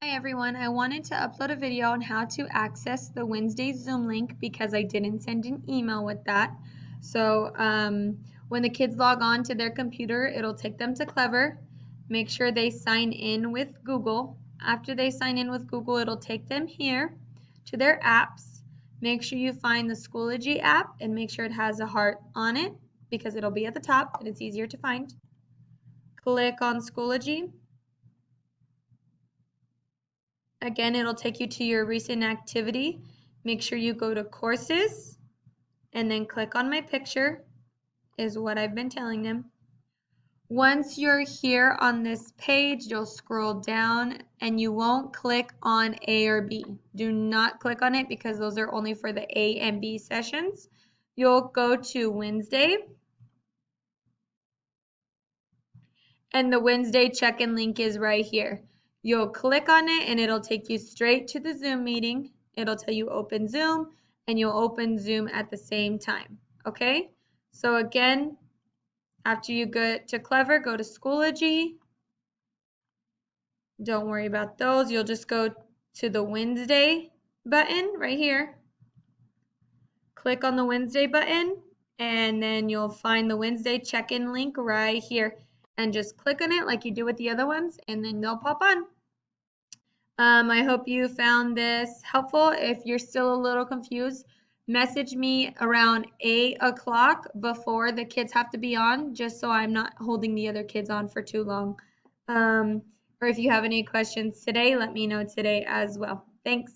Hi everyone, I wanted to upload a video on how to access the Wednesday Zoom link because I didn't send an email with that. So when the kids log on to their computer, it'll take them to Clever. Make sure they sign in with Google. After they sign in with Google, it'll take them here to their apps. Make sure you find the Schoology app and make sure it has a heart on it because it'll be at the top and it's easier to find. Click on Schoology. Again, it'll take you to your recent activity. Make sure you go to courses and then click on my picture is what I've been telling them. Once you're here on this page, you'll scroll down and you won't click on A or B. Do not click on it because those are only for the A and B sessions. You'll go to Wednesday and the Wednesday check-in link is right here. You'll click on it and it'll take you straight to the Zoom meeting. It'll tell you open Zoom and you'll open Zoom at the same time. Okay? So again, after you go to Clever, go to Schoology. Don't worry about those. You'll just go to the Wednesday button right here. Click on the Wednesday button and then you'll find the Wednesday check-in link right here and just click on it like you do with the other ones and then they'll pop on. I hope you found this helpful. If you're still a little confused, message me around 8 o'clock before the kids have to be on, just so I'm not holding the other kids on for too long. Or if you have any questions today, let me know today as well. Thanks.